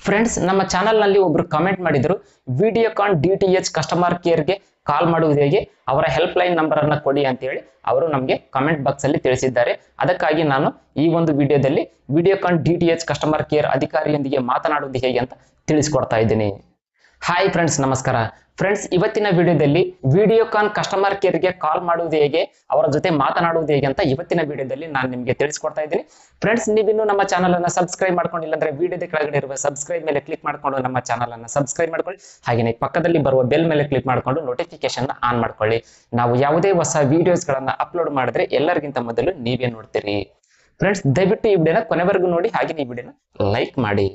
Friends, ನಮ್ಮ channel ನಲ್ಲಿ ಒಬ್ರು ಕಮೆಂಟ್ ಮಾಡಿದ್ರು, ವಿಡಿಯೋಕಾನ್ DTH ಕಸ್ಟಮರ್ ಕೇರ್ ಗೆ ಕಾಲ್ ಮಾಡುವುದು ಹೇಗೆ, ಅವರ ಹೆಲ್ಪ್ ಲೈನ್ ನಂಬರ್ ಅನ್ನ ಕೊಡಿ ಅಂತ ಹೇಳಿ ಅವರು ನಮಗೆ ಕಮೆಂಟ್ ಬಾಕ್ಸ್ ಅಲ್ಲಿ ತಿಳಿಸಿದ್ದಾರೆ. ಅದಕ್ಕಾಗಿ ನಾನು ಈ ಒಂದು ವಿಡಿಯೋದಲ್ಲಿ ವಿಡಿಯೋಕಾನ್ DTH ಕಸ್ಟಮರ್ ಕೇರ್ ಅಧಿಕಾರಿಯೊಂದಿಗೆ ಮಾತನಾಡುವುದು ಹೇಗೆ ಅಂತ ತಿಳಿಸಿಕೊಡ್ತಾ ಇದ್ದೀನಿ. ಹಾಯ್ ಫ್ರೆಂಡ್ಸ್, ನಮಸ್ಕಾರ. ಫ್ರೆಂಡ್ಸ್, ಇವತ್ತಿನ ವಿಡಿಯೋದಲ್ಲಿ ವಿಡಿಯೋಕಾನ್ ಕಸ್ಟಮರ್ ಕೇರ್ ಗೆ ಕಾಲ್ ಮಾಡುವುದು ಹೇಗೆ, ಅವರ ಜೊತೆ ಮಾತನಾಡುವುದು ಹೇಗೆ ಅಂತ ಇವತ್ತಿನ ವಿಡಿಯೋದಲ್ಲಿ ನಾನು ನಿಮಗೆ ತಿಳಿಸಿಕೊಡ್ತಾ ಇದ್ದೀನಿ. ಫ್ರೆಂಡ್ಸ್, ನೀವಿನ್ನು ನಮ್ಮ ಚಾನಲ್ ಅನ್ನ ಸಬ್ಸ್ಕ್ರೈಬ್ ಮಾಡ್ಕೊಂಡಿಲ್ಲ ಅಂದ್ರೆ ವಿಡಿಯೋದ ಕೆಳಗಡೆ ಇರುವ ಸಬ್ಸ್ಕ್ರೈಬ್ ಮೇಲೆ ಕ್ಲಿಕ್ ಮಾಡ್ಕೊಂಡು ನಮ್ಮ ಚಾನಲ್ ಅನ್ನ ಸಬ್ಸ್ಕ್ರೈಬ್ ಮಾಡ್ಕೊಳ್ಳಿ. ಹಾಗೆಯೇ ಪಕ್ಕದಲ್ಲಿ ಬರುವ ಬೆಲ್ ಮೇಲೆ ಕ್ಲಿಕ್ ಮಾಡ್ಕೊಂಡು ನೋಟಿಫಿಕೇಶನ್ ಆನ್ ಮಾಡ್ಕೊಳ್ಳಿ. ನಾವು ಯಾವುದೇ ಹೊಸ ವಿಡಿಯೋಸ್ ಗಳನ್ನ ಅಪ್ಲೋಡ್ ಮಾಡಿದ್ರೆ ಎಲ್ಲರಿಗಿಂತ ಮೊದಲು ನೀವೇ ನೋಡ್ತೀರಿ. ಫ್ರೆಂಡ್ಸ್, ದಯವಿಟ್ಟು ಈ ವಿಡಿಯೋನ ಕೊನೆವರೆಗೂ ನೋಡಿ, ಹಾಗೆ ಈ ವಿಡಿಯೋನ ಲೈಕ್ ಮಾಡಿ.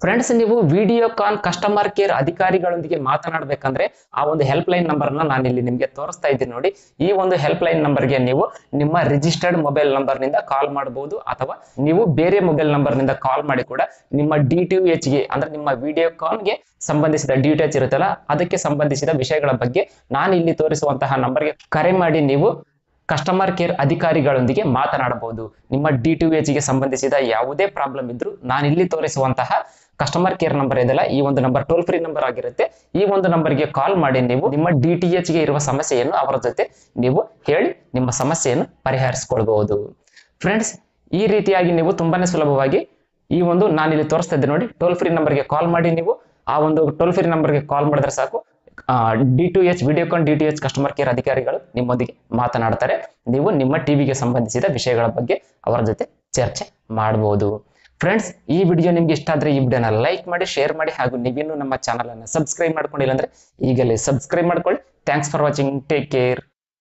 ಫ್ರೆಂಡ್ಸ್, ನೀವು ವಿಡಿಯೋಕಾನ್ ಕಸ್ಟಮರ್ ಕೇರ್ ಅಧಿಕಾರಿಗಳೊಂದಿಗೆ ಮಾತನಾಡಬೇಕಂದ್ರೆ ಆ ಒಂದು ಹೆಲ್ಪ್ ಲೈನ್ ನಂಬರ್ ನಾನು ಇಲ್ಲಿ ನಿಮಗೆ ತೋರಿಸ್ತಾ ಇದ್ದೀನಿ ನೋಡಿ. ಈ ಒಂದು ಹೆಲ್ಪ್ ಲೈನ್ ನಂಬರ್ಗೆ ನೀವು ನಿಮ್ಮ ರಿಜಿಸ್ಟರ್ಡ್ ಮೊಬೈಲ್ ನಂಬರ್ ನಿಂದ ಕಾಲ್ ಮಾಡಬಹುದು, ಅಥವಾ ನೀವು ಬೇರೆ ಮೊಬೈಲ್ ನಂಬರ್ ನಿಂದ ಕಾಲ್ ಮಾಡಿ ಕೂಡ ನಿಮ್ಮ DTH ಗೆ ಅಂದ್ರೆ ನಿಮ್ಮ ವಿಡಿಯೋಕಾನ್ ಗೆ ಸಂಬಂಧಿಸಿದ DTH ಇರುತ್ತಲ್ಲ, ಅದಕ್ಕೆ ಸಂಬಂಧಿಸಿದ ವಿಷಯಗಳ ಬಗ್ಗೆ ನಾನು ಇಲ್ಲಿ ತೋರಿಸುವಂತಹ ನಂಬರ್ಗೆ ಕರೆ ಮಾಡಿ ನೀವು ಕಸ್ಟಮರ್ ಕೇರ್ ಅಧಿಕಾರಿಗಳೊಂದಿಗೆ ಮಾತನಾಡಬಹುದು. ನಿಮ್ಮ DTH ಗೆ ಸಂಬಂಧಿಸಿದ ಯಾವುದೇ ಪ್ರಾಬ್ಲಮ್ ಇದ್ರೂ ನಾನು ಇಲ್ಲಿ ತೋರಿಸುವಂತಹ ಕಸ್ಟಮರ್ ಕೇರ್ ನಂಬರ್ ಇದೆಲ್ಲ, ಈ ಒಂದು ನಂಬರ್ ಟೋಲ್ ಫ್ರೀ ನಂಬರ್ ಆಗಿರುತ್ತೆ. ಈ ಒಂದು ನಂಬರ್ಗೆ ಕಾಲ್ ಮಾಡಿ ನೀವು ನಿಮ್ಮ DTH ಗೆ ಇರುವ ಸಮಸ್ಯೆಯನ್ನು ಅವರ ಜೊತೆ ನೀವು ಹೇಳಿ ನಿಮ್ಮ ಸಮಸ್ಯೆಯನ್ನು ಪರಿಹರಿಸಿಕೊಳ್ಳಬಹುದು. ಫ್ರೆಂಡ್ಸ್, ಈ ರೀತಿಯಾಗಿ ನೀವು ತುಂಬಾನೇ ಸುಲಭವಾಗಿ ಈ ಒಂದು ನಾನು ಇಲ್ಲಿ ತೋರಿಸ್ತಾ ಇದ್ದೆ ನೋಡಿ, ಟೋಲ್ ಫ್ರೀ ನಂಬರ್ಗೆ ಕಾಲ್ ಮಾಡಿ ನೀವು ಆ ಒಂದು ಟೋಲ್ ಫ್ರೀ ನಂಬರ್ಗೆ ಕಾಲ್ ಮಾಡಿದ್ರೆ ಸಾಕು, DTH Videocon DTH customer care ಅಧಿಕಾರಿಗಳು ನಿಮ್ಮೊಂದಿಗೆ ಮಾತನಾಡ್ತಾರೆ. ನೀವು ನಿಮ್ಮ ಟಿವಿಗೆ ಸಂಬಂಧಿಸಿದ ವಿಷಯಗಳ ಬಗ್ಗೆ ಅವರ ಜೊತೆ ಚರ್ಚೆ ಮಾಡಬಹುದು. ಫ್ರೆಂಡ್ಸ್, ಈ ವಿಡಿಯೋ ನಿಮ್ಗೆ ಇಷ್ಟ ಆದ್ರೆ ಈ ವಿಡಿಯೋನ ಲೈಕ್ ಮಾಡಿ, ಶೇರ್ ಮಾಡಿ, ಹಾಗೂ ನೀವಿನ್ನೂ ನಮ್ಮ ಚಾನಲ್ ಅನ್ನು ಸಬ್ಸ್ಕ್ರೈಬ್ ಮಾಡ್ಕೊಂಡಿಲ್ಲ ಅಂದ್ರೆ ಈಗಲೇ ಸಬ್ಸ್ಕ್ರೈಬ್ ಮಾಡ್ಕೊಳ್ಳಿ. Thanks for watching. Take care.